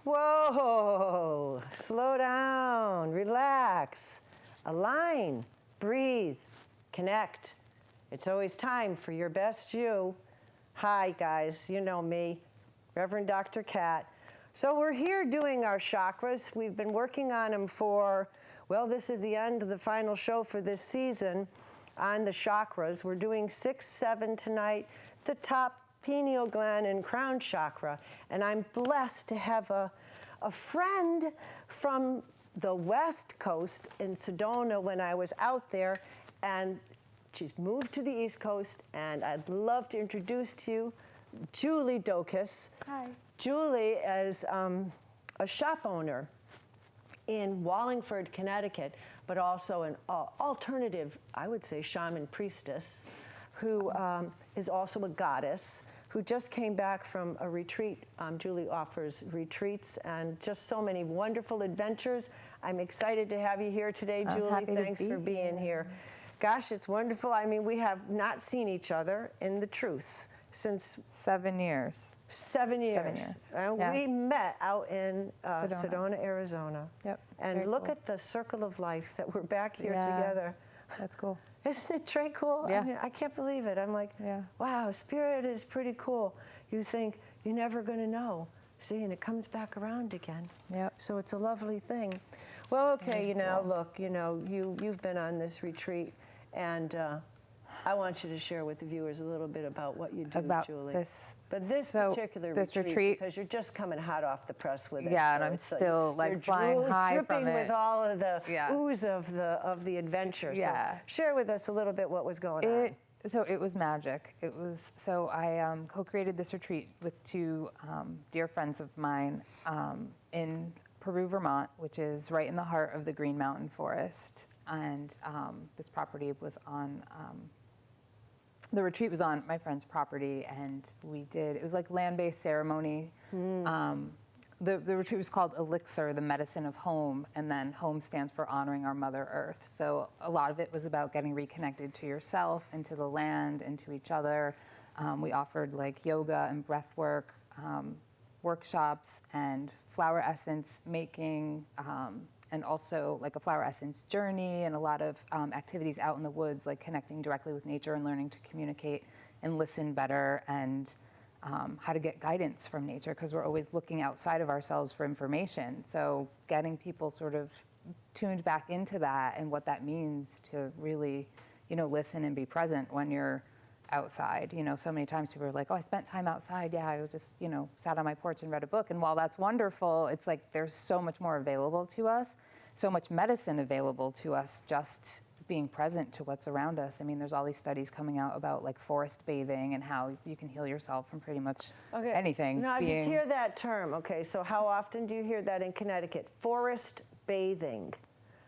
Whoa, slow down, relax, align, breathe, connect. It's always time for your best you. Hi guys, you know me, Reverend Dr. Kat. So we're here doing our chakras. We've been working on them for, well, this is the end of the final show for this season on the chakras. We're doing 6, 7 tonight, the top pineal gland and crown chakra. And I'm blessed to have a friend from the West Coast in Sedona when I was out there, and she's moved to the East Coast, and I'd love to introduce to you Julie Dokas. Hi. Julie is a shop owner in Wallingford, Connecticut, but also an alternative, I would say, shaman priestess, who is also a goddess, who just came back from a retreat. Julie offers retreats and just so many wonderful adventures. I'm excited to have you here today, Julie. Thanks for being here. Gosh, it's wonderful. I mean, we have not seen each other in the truth since 7 years. 7 years. 7 years. And Yeah. we met out in Sedona, Arizona. Yep. And Very look cool. at the circle of life that we're back here Yeah. together. That's cool. Isn't it Trey cool? Yeah. I mean, I can't believe it. I'm like, Yeah. wow, spirit is pretty cool. You think you're never going to know. See, and it comes back around again. Yep. So it's a lovely thing. Well, okay, Very cool. look, you've been on this retreat, and I want you to share with the viewers a little bit about what you do, About Julie. this. But this So, particular this retreat, because you're just coming hot off the press with it. Yeah, and so I'm it's still like you're flying high dripping from with it. all of the Yeah. ooze of the adventure. Yeah. So share with us a little bit what was going on. So it was magic. So I co-created this retreat with two dear friends of mine in Peru, Vermont, which is right in the heart of the Green Mountain Forest. And this property was on, the retreat was on my friend's property, and it was like land-based ceremony. The retreat was called Elixir, the medicine of home, and then home stands for honoring our Mother Earth. So a lot of it was about getting reconnected to yourself and to the land and to each other. We offered like yoga and breath work, workshops and flower essence making, and also like a flower essence journey, and a lot of activities out in the woods, like connecting directly with nature and learning to communicate and listen better, and how to get guidance from nature, because we're always looking outside of ourselves for information. So getting people sort of tuned back into that and what that means to really, listen and be present when you're outside. So many times people are like, oh, I spent time outside. Yeah, I was just, sat on my porch and read a book. And while that's wonderful, it's like there's so much more available to us, so much medicine available to us, just being present to what's around us. I mean, there's all these studies coming out about like forest bathing and how you can heal yourself from pretty much anything. No, I just hear that term. Okay, so how often do you hear that in Connecticut? Forest bathing.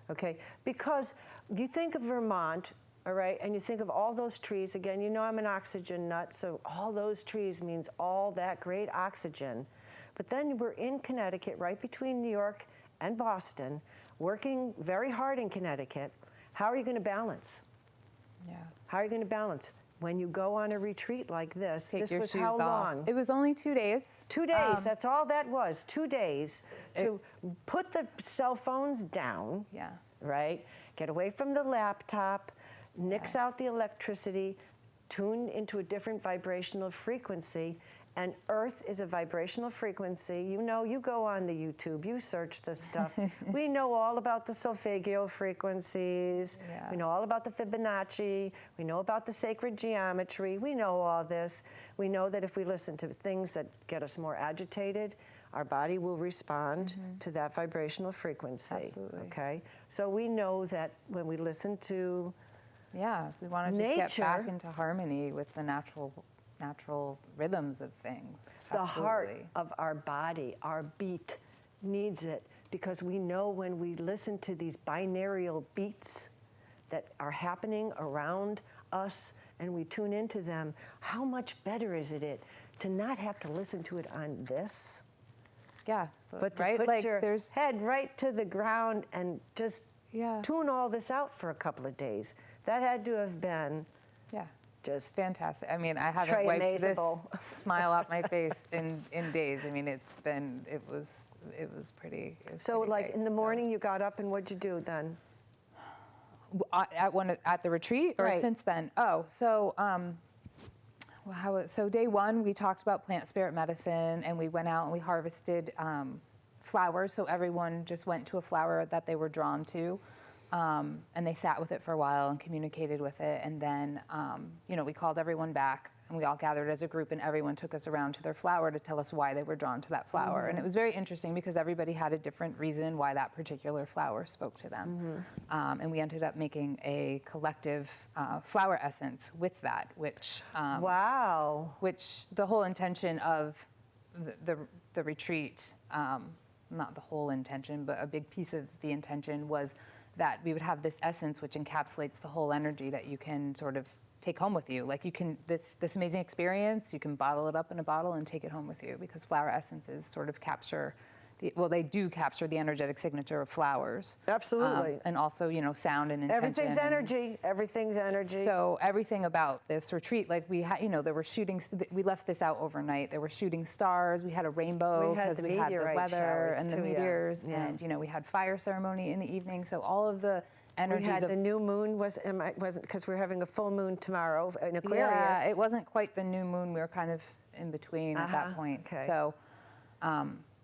Okay, because you think of Vermont, all right, and you think of all those trees. Again, I'm an oxygen nut, so all those trees means all that great oxygen. But then we're in Connecticut, right between New York and Boston, working very hard in Connecticut. How are you going to balance? Yeah. How are you going to balance? When you go on a retreat like this, Take this your was shoes how off. long? It was only 2 days. 2 days, that's all that was, 2 days to put the cell phones down, Yeah. right? Get away from the laptop, nix out the electricity, tune into a different vibrational frequency. And Earth is a vibrational frequency. You go on the YouTube, you search this stuff. We know all about the solfeggio frequencies. Yeah. We know all about the Fibonacci. We know about the sacred geometry. We know all this. We know that if we listen to things that get us more agitated, our body will respond to that vibrational frequency. Absolutely. Okay? So we know that when we listen to we want to just get back into harmony with the natural rhythms of things. The heart Absolutely. of our body, our beat, needs it, because we know when we listen to these binaural beats that are happening around us and we tune into them, how much better is it to not have to listen to it on this, Yeah, but to right? put Like your there's head right to the ground and just tune all this out for a couple of days. That had to have been just fantastic. I mean, I haven't wiped this Trey-amazable. smile off my face in days. I mean, it was pretty. So, pretty like great. in the morning, you got up and what'd you do then? At the retreat or Right. since then? Oh, so so day one we talked about plant spirit medicine, and we went out and we harvested flowers. So everyone just went to a flower that they were drawn to, and they sat with it for a while and communicated with it. And then we called everyone back. And we all gathered as a group, and everyone took us around to their flower to tell us why they were drawn to that flower. And it was very interesting because everybody had a different reason why that particular flower spoke to them. And we ended up making a collective flower essence with that, which Wow. which the whole intention of the retreat, not the whole intention, but a big piece of the intention was that we would have this essence which encapsulates the whole energy that you can sort of take home with you. Like you can, this amazing experience, you can bottle it up in a bottle and take it home with you, because flower essences sort of capture they do capture the energetic signature of flowers. Absolutely. And also, sound and intention. Everything's energy. Everything's energy. So everything about this retreat, like we had, there were we left this out overnight. There were shooting stars. We had a rainbow We had because the we had the meteorite weather showers and the too, yeah. meteors, Yeah. and we had fire ceremony in the evening. So all of the we energies had of the new moon wasn't because we're having a full moon tomorrow in Aquarius. yeah, it wasn't quite the new moon. We were kind of in between at that point. okay. So,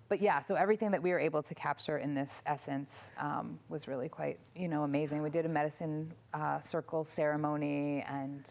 but yeah, so everything that we were able to capture in this essence was really quite, amazing. We did a medicine circle ceremony, and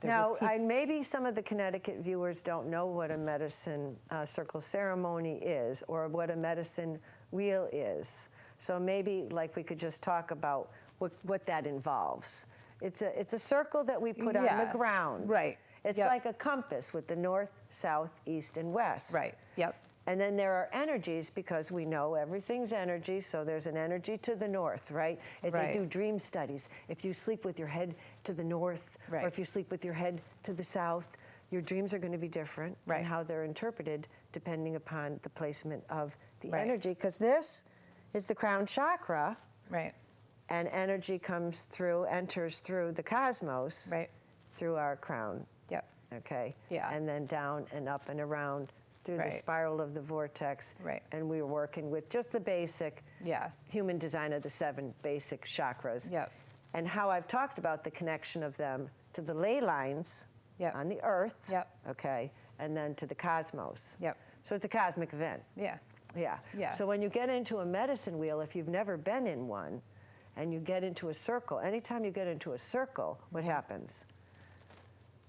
there's Now, a maybe some of the Connecticut viewers don't know what a medicine circle ceremony is or what a medicine wheel is. So maybe we could just talk about what that involves. It's a circle that we put on the ground. Right. It's Yep. like a compass with the north, south, east, and west. Right. Yep. And then there are energies, because we know everything's energy, so there's an energy to the north, right? If Right. They do dream studies. If you sleep with your head to the north, Right. or if you sleep with your head to the south, your dreams are going to be different Right. and how they're interpreted depending upon the placement of the Right. energy. Because this is the crown chakra, Right. and energy enters through the cosmos, Right. through our crown, Yep. okay? Yeah. And then down and up and around through Right. the spiral of the vortex. Right. And we were working with just the basic Yeah. human design of the 7 basic chakras. Yep. And how I've talked about the connection of them to the ley lines Yep. on the earth, Yep. okay, and then to the cosmos. Yep. So it's a cosmic event. Yeah. Yeah. Yeah. So when you get into a medicine wheel, if you've never been in one, and you get into a circle, anytime you get into a circle, what happens?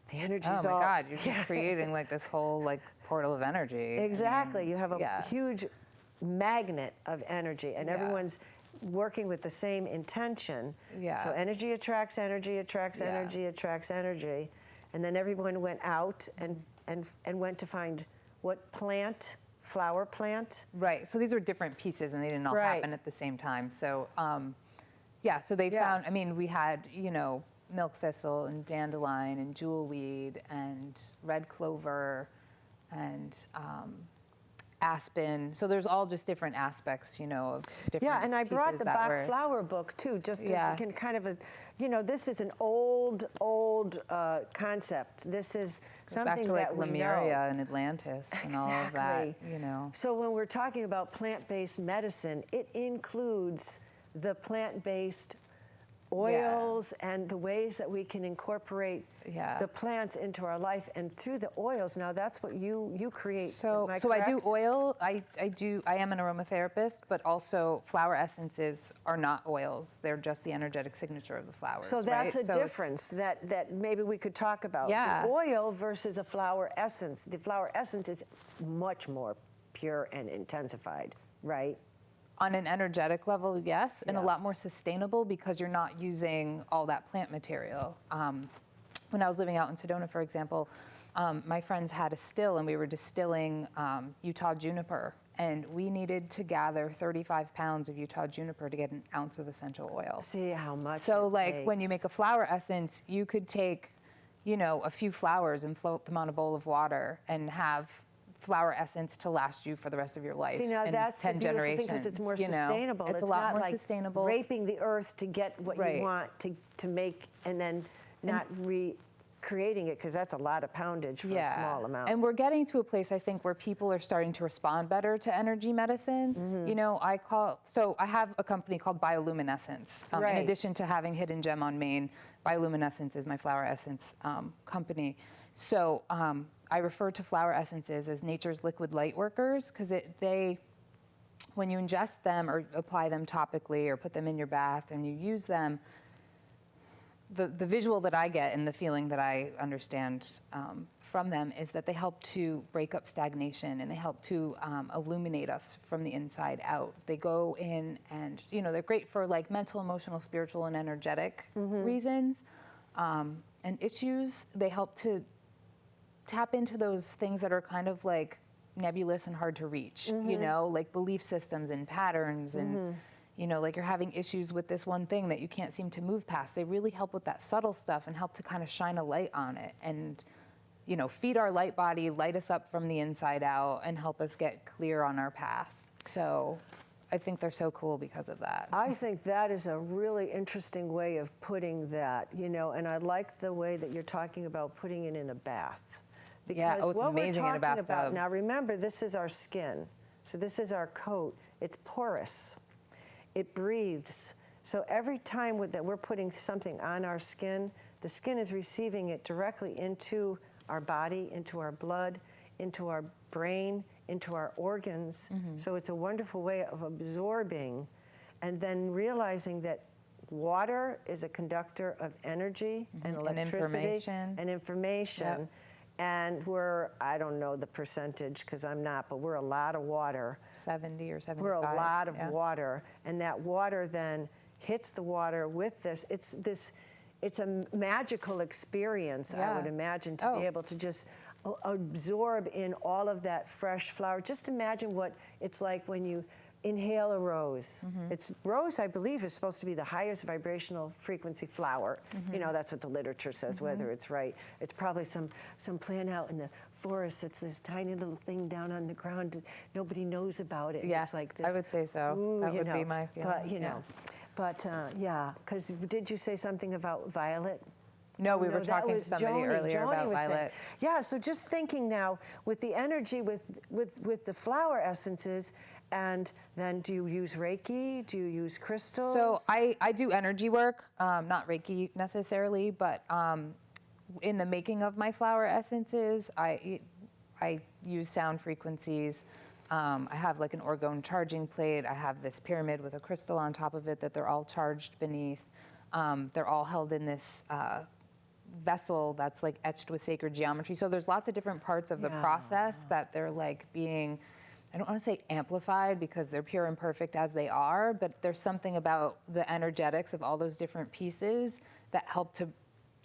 The energy's Oh my all... God, you're just creating this whole portal of energy. Exactly. You have a yeah. huge magnet of energy, and Yeah. everyone's working with the same intention. Yeah. So energy attracts energy, attracts Yeah. energy, attracts energy. And then everyone went out and went to find what plant, flower plant. Right. So these were different pieces, and they didn't all Right. happen at the same time. So, yeah. So they Yeah. found. I mean, we had milk thistle and dandelion and jewelweed and red clover and aspen. So there's all just different aspects, of different. Yeah, and I brought pieces the that Bach were- flower book too, just Yeah. as kind of a, this is an old concept. This is Goes back something to that we Lemuria know. and Atlantis and all of that. So when we're talking about plant-based medicine, it includes the plant-based oils and the ways that we can incorporate Yeah. the plants into our life, and through the oils. Now that's what you create. So, am I so I do correct? oil. I am an aromatherapist, but also flower essences are not oils. They're just the energetic signature of the flowers. So that's right? a So it's- difference that maybe we could talk about. Yeah. The oil versus a flower essence. The flower essence is much more pure and intensified, right? On an energetic level, yes, and a lot Yes. more sustainable because you're not using all that plant material. When I was living out in Sedona, for example, my friends had a still, and we were distilling Utah juniper, and we needed to gather 35 pounds of Utah juniper to get an ounce of essential oil. See how much. So, it when you takes. make a flower essence, you could take, a few flowers and float them on a bowl of water and have flower essence to last you for the rest of your life. See, now and that's the 10 beautiful thing, generations. because it's more you know. sustainable. It's a lot not more like sustainable. raping the earth to get what Right. you want to make, and then not creating it, because that's a lot of poundage for a small amount. And we're getting to a place, I think, where people are starting to respond better to energy medicine. You know, I have a company called Bioluminescence. Right. In addition to having Hidden Gem on Main, Bioluminescence is my flower essence company. So I refer to flower essences as nature's liquid light workers, because when you ingest them or apply them topically or put them in your bath and you use them, the visual that I get and the feeling that I understand from them is that they help to break up stagnation, and they help to illuminate us from the inside out. They go in and, you know, they're great for like mental, emotional, spiritual, and energetic reasons and issues. They help to tap into those things that are kind of like nebulous and hard to reach, you know, like belief systems and patterns and, you know, like you're having issues with this one thing that you can't seem to move past. They really help with that subtle stuff and help to kind of shine a light on it and, you know, feed our light body, light us up from the inside out, and help us get clear on our path. So I think they're so cool because of that. I think that is a really interesting way of putting that, you know, and I like the way that you're talking about putting it in a bath. Because it's what amazing in a we're talking about bathtub. now, remember, this is our skin. So this is our coat. It's porous. It breathes. So every time that we're putting something on our skin, the skin is receiving it directly into our body, into our blood, into our brain, into our organs. So it's a wonderful way of absorbing and then realizing that water is a conductor of energy and electricity and information. Yep. And we're, I don't know the percentage because I'm not, but we're a lot of water. 70 or 75. We're a lot of water. And that water then hits the water with this. It's a magical experience, I would imagine, to be able to just absorb in all of that fresh flower. Just imagine what it's like when you inhale a rose. Rose, I believe, is supposed to be the highest vibrational frequency flower. You know, that's what the literature says, whether it's right. It's probably some plant out in the forest that's this tiny little thing down on the ground and nobody knows about it. Yeah, it's like this, I would say so. ooh, That you would know, be my feeling. But, you know, yeah, because did you say something about violet? No, we were that talking to was somebody earlier Joni about was saying. violet. Yeah, so just thinking now with the energy with the flower essences, and then do you use Reiki? Do you use crystals? So I do energy work, not Reiki necessarily, but in the making of my flower essences, I use sound frequencies. I have like an orgone charging plate. I have this pyramid with a crystal on top of it that they're all charged beneath. They're all held in this vessel that's like etched with sacred geometry. So there's lots of different parts of the process that they're like being, I don't want to say amplified because they're pure and perfect as they are, but there's something about the energetics of all those different pieces that help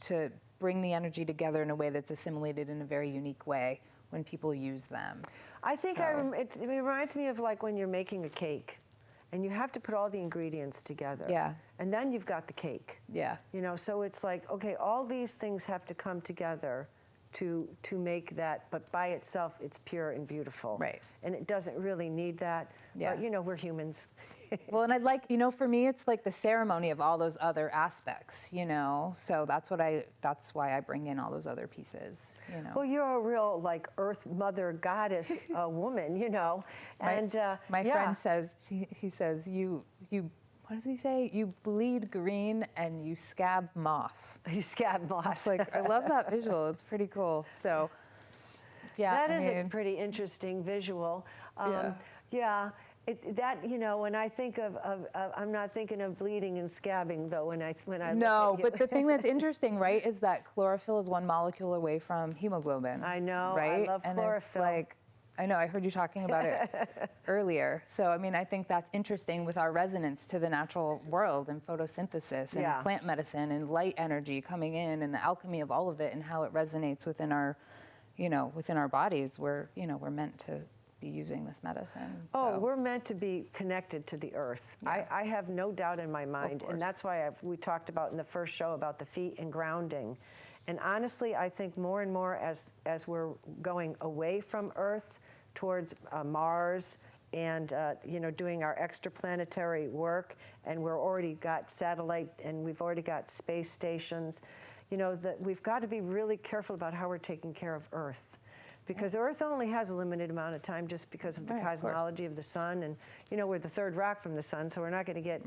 to bring the energy together in a way that's assimilated in a very unique way when people use them. I think it reminds me of like when you're making a cake and you have to put all the ingredients together. Yeah. And then you've got the cake. Yeah. You know, so it's like, okay, all these things have to come together to make that, but by itself, it's pure and beautiful. Right. And it doesn't really need that. Yeah. But, you know, we're humans. Well, and I'd like, you know, for me, it's like the ceremony of all those other aspects, you know? So that's why I bring in all those other pieces, you know? Well, you're a real, like, earth mother goddess woman, you know? And my friend says, he says, you, what does he say? You bleed green and you scab moss. You scab moss. Like, I love that visual. It's pretty cool. So, yeah. That is a pretty interesting visual. Yeah. That, you know, when I think of I'm not thinking of bleeding and scabbing though. When I no, look at you. but the thing that's interesting, right, is that chlorophyll is one molecule away from hemoglobin. I know. Right? I love and chlorophyll. It's like, I know. I heard you talking about it earlier. So I mean, I think that's interesting with our resonance to the natural world and photosynthesis and plant medicine and light energy coming in and the alchemy of all of it and how it resonates within our, you know, within our bodies. We're meant to be using this medicine. Oh, we're meant to be connected to the earth. Yeah. I have no doubt in my mind, and that's why we talked about in the first show about the feet and grounding. And honestly, I think more and more as we're going away from Earth towards Mars and you know, doing our extraplanetary work, and we're already got satellite and we've already got space stations. that we've got to be really careful about how we're taking care of Earth. Because Earth only has a limited amount of time just because of the cosmology of the sun, and we're the third rock from the sun, so we're not going to get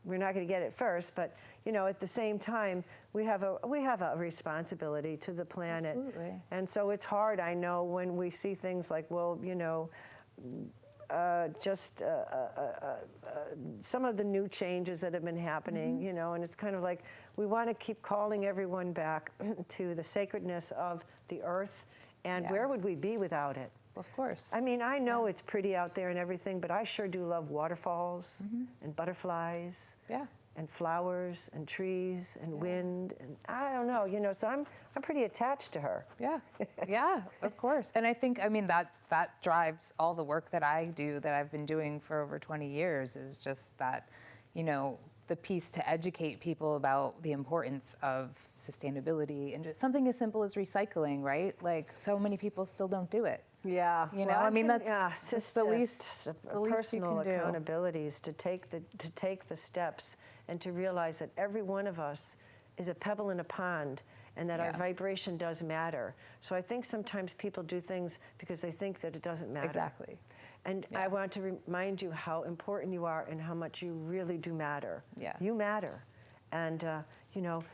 it first. But at the same time, we have a responsibility to the planet. Absolutely. And so it's hard, I know, when we see things like, some of the new changes that have been happening, and it's kind of like we want to keep calling everyone back to the sacredness of the Earth. And where would we be without it? Of course. I mean, I know it's pretty out there and everything, but I sure do love waterfalls and butterflies and flowers and trees and wind. And I don't know, so I'm pretty attached to her. Yeah, yeah, of course. And I think, that drives all the work that I do, that I've been doing for over 20 years, is just that, the piece to educate people about the importance of sustainability and just something as simple as recycling, right? Like, so many people still don't do it. Yeah, that's the least personal accountabilities to take the steps and to realize that every one of us is a pebble in a pond, and that our vibration does matter. So I think sometimes people do things because they think that it doesn't matter. Exactly. And I want to remind you how important you are and how much you really do matter. Yeah. You matter. And,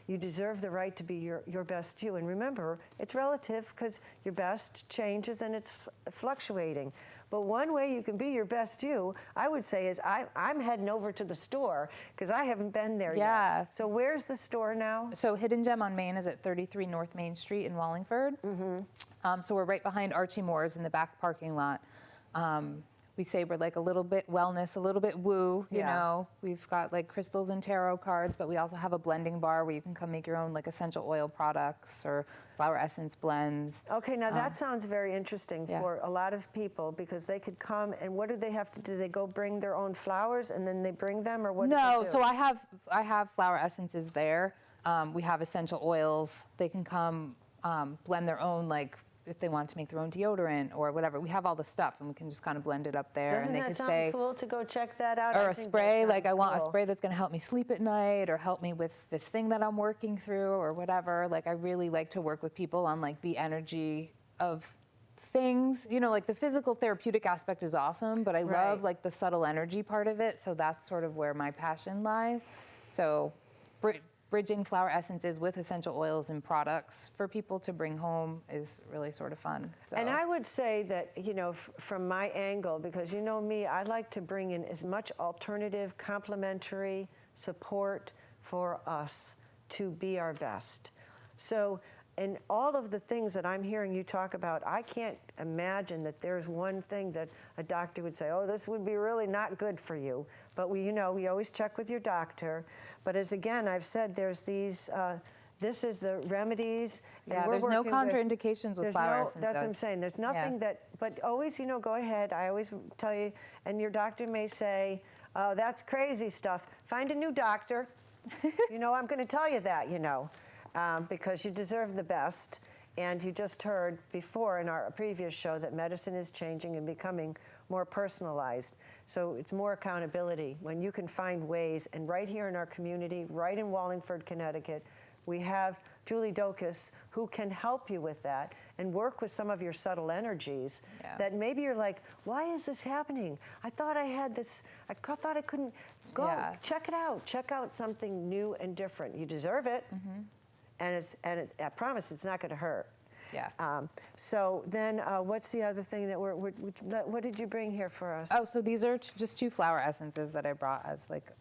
you deserve the right to be your best you. And remember, it's relative because your best changes and it's fluctuating. But one way you can be your best you, I would say, is I'm heading over to the store because I haven't been there yet. So where's the store now? So Hidden Gem on Main is at 33 North Main Street in Wallingford. So we're right behind Archie Moore's in the back parking lot. We say we're like a little bit wellness, a little bit woo, you know. We've got like crystals and tarot cards, but we also have a blending bar where you can come make your own like essential oil products or flower essence blends. Okay, now that sounds very interesting for a lot of people, because they could come, and what do they have to do? They go bring their own flowers and then they bring them, or what do they do? So I have flower essences there. We have essential oils. They can come blend their own, like if they want to make their own deodorant or whatever. We have all the stuff, and we can just kind of blend it up there. Doesn't and they that can sound say, cool to go check that out? Or a spray, like I want a spray that's going to help me sleep at night, or help me with this thing that I'm working through, or whatever. Like, I really like to work with people on like the energy of things. Like the physical therapeutic aspect is awesome, but I love like the subtle energy part of it. So that's sort of where my passion lies. So bridging flower essences with essential oils and products for people to bring home is really sort of fun. So. And I would say that, from my angle, because you know me, I like to bring in as much alternative, complementary support for us to be our best. So, in all of the things that I'm hearing you talk about, I can't imagine that there's one thing that a doctor would say, oh, this would be really not good for you. But we always check with your doctor. But as again, I've said, there's these, this is the remedies. Yeah, there's no contraindications with flower essences. That's what I'm saying. There's nothing but always, go ahead. I always tell you, and your doctor may say, oh, that's crazy stuff. Find a new doctor. I'm going to tell you that, because you deserve the best. And you just heard before in our previous show that medicine is changing and becoming more personalized. So it's more accountability when you can find ways. And right here in our community, right in Wallingford, Connecticut, we have Julie Dokas, who can help you with that and work with some of your subtle energies that maybe you're like, why is this happening? I thought I had this, I thought I couldn't go. Check it out. Check out something new and different. You deserve it. And I promise it's not going to hurt. Yeah. So then what's the other thing that what did you bring here for us? Oh, so these are just 2 flower essences that I brought as like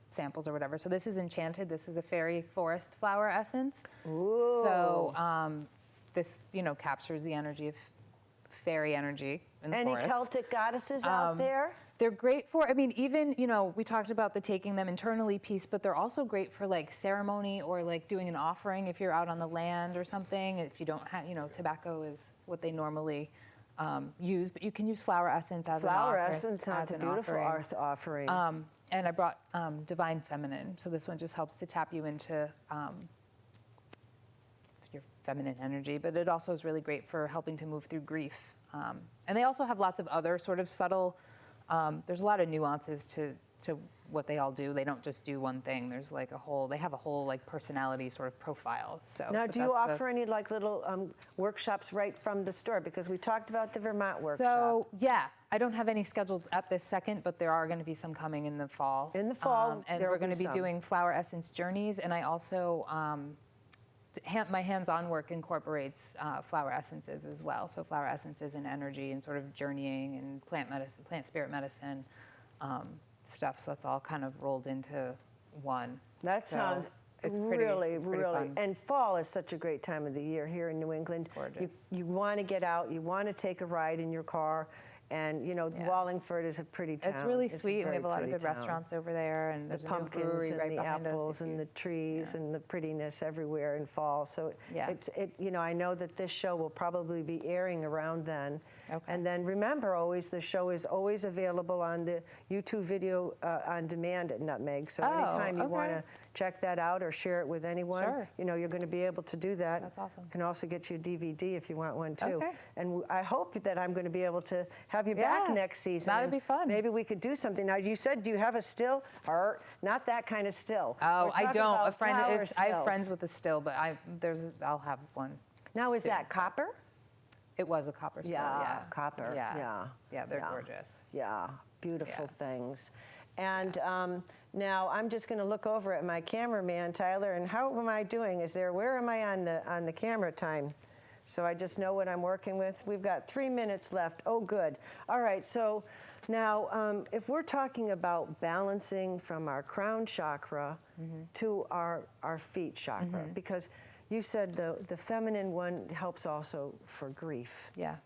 samples or whatever. So this is Enchanted. This is a fairy forest flower essence. Ooh. So this, captures the energy of fairy energy in the forest. Any Celtic goddesses out there? They're great for, even, we talked about the taking them internally piece, but they're also great for like ceremony or like doing an offering if you're out on the land or something. If you don't have, tobacco is what they normally use, but you can use flower essence as an offering. Flower essence sounds a beautiful offering. And I brought Divine Feminine. So this one just helps to tap you into your feminine energy, but it also is really great for helping to move through grief. And they also have lots of other sort of subtle, there's a lot of nuances to what they all do. They don't just do one thing. There's like they have a whole like personality sort of profile. So now, do you offer any like little workshops right from the store? Because we talked about the Vermont workshop. So yeah, I don't have any scheduled at this second, but there are going to be some coming in the fall. In the fall, and there we're will going to be some. doing flower essence journeys, and I also my hands-on work incorporates flower essences as well. So flower essences and energy and sort of journeying and plant medicine, plant spirit medicine stuff. So that's all kind of rolled into one. That sounds really. Fun. And fall is such a great time of the year here in New England. Gorgeous. You want to get out. You want to take a ride in your car. And, you know, Wallingford is a pretty town. It's really sweet, and we have a lot of pretty good town. restaurants over there, and The there's a new pumpkins brewery and right the behind us. apples and the trees and the prettiness everywhere in fall. So you know, I know that this show will probably be airing around then. Okay. And then remember, always the show is always available on the YouTube video on demand at Nutmeg. So anytime you want to check that out or share it with anyone, you know, you're going to be able to do that. That's awesome. Can also get you a DVD if you want one too. Okay. And I hope that I'm going to be able to have you back next season. That would be fun. Maybe we could do something. Now, you said, do you have a still? Or not that kind of still. Oh, I don't. I have stills. friends with a still, but I'll have one. Now, is that copper? It was a copper still. Yeah, copper. Yeah, they're gorgeous. Yeah, beautiful things. And now I'm just going to look over at my cameraman, Tyler, and how am I doing? Where am I on the camera time? So I just know what I'm working with. We've got 3 minutes left. Oh, good. All right, so now if we're talking about balancing from our crown chakra to our feet chakra, because you said the feminine one helps also for grief. Yeah.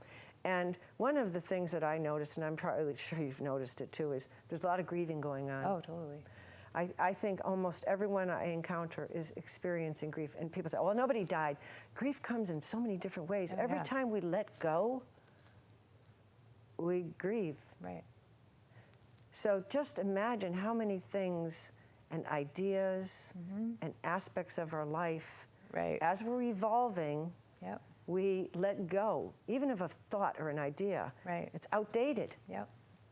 And one of the things that I noticed, and I'm probably sure you've noticed it too, is there's a lot of grieving going on. Oh, totally. I think almost everyone I encounter is experiencing grief. And people say, well, nobody died. Grief comes in so many different ways. Every time we let go, we grieve. Right. So just imagine how many things and ideas and aspects of our life, as we're evolving, we let go, even of a thought or an idea. Right. It's outdated. Yep.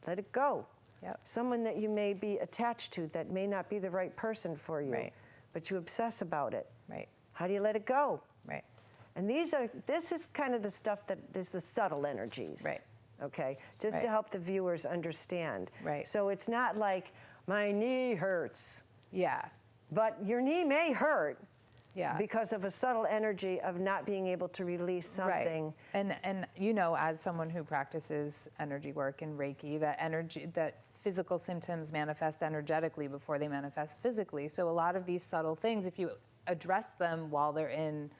Let it go. Yep. Someone that you may be attached to that may not be the right person for you, but you obsess about it. Right. How do you let it go? Right. And this is kind of the stuff that is the subtle energies. Right. Okay, just to help the viewers understand. Right. So it's not like my knee hurts. Yeah. But your knee may hurt. Yeah. Because of a subtle energy of not being able to release something. Right. And you know, as someone who practices energy work and Reiki, that physical symptoms manifest energetically before they manifest physically. So a lot of these subtle things, if you address them while they're in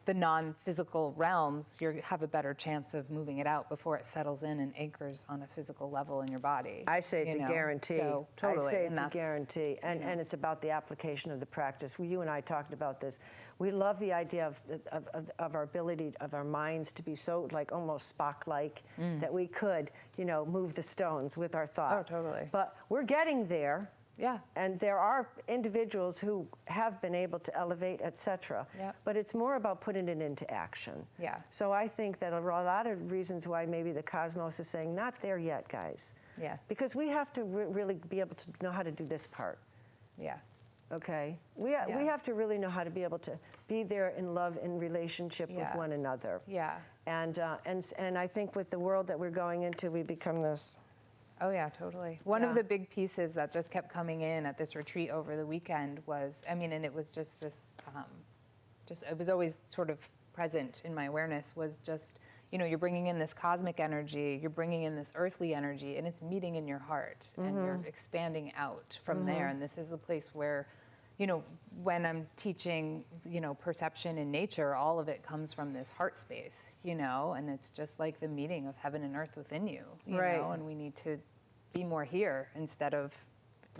the non-physical realms, you have a better chance of moving it out before it settles in and anchors on a physical level in your body. I say it's a guarantee. So, totally. I say it's a guarantee. And it's about the application of the practice. You and I talked about this. We love the idea of our ability, of our minds to be so like almost Spock-like that we could, you know, move the stones with our thought. Oh, totally. But we're getting there. Yeah. And there are individuals who have been able to elevate, et cetera. Yeah. But it's more about putting it into action. Yeah. So I think that a lot of reasons why maybe the cosmos is saying, not there yet, guys. Yeah. Because we have to really be able to know how to do this part. Yeah. Okay? We have to really know how to be able to be there in love, in relationship with one another. Yeah. And I think with the world that we're going into, we become this. Oh yeah, totally. One of the big pieces that just kept coming in at this retreat over the weekend was, I mean, and it was just this, it was always sort of present in my awareness, was just, you know, you're bringing in this cosmic energy, you're bringing in this earthly energy, and it's meeting in your heart, and you're expanding out from there. And this is the place where, you know, when I'm teaching, you know, perception in nature, all of it comes from this heart space, you know, and it's just like the meeting of heaven and earth within you, you know, and we need to be more here instead of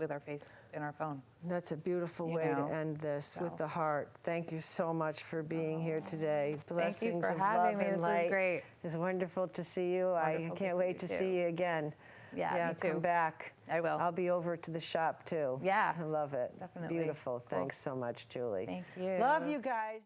with our face in our phone. That's a beautiful way to end this, with the heart. Thank you so much for being here today. Blessings Thank you for of having love me. and This light. was great. It's wonderful to see you. I can't wait to see you again. Yeah, me too. Come back. I will. I'll be over to the shop too. Yeah. I love it. Definitely. Beautiful. Thanks so much, Julie. Thank you. Love you guys.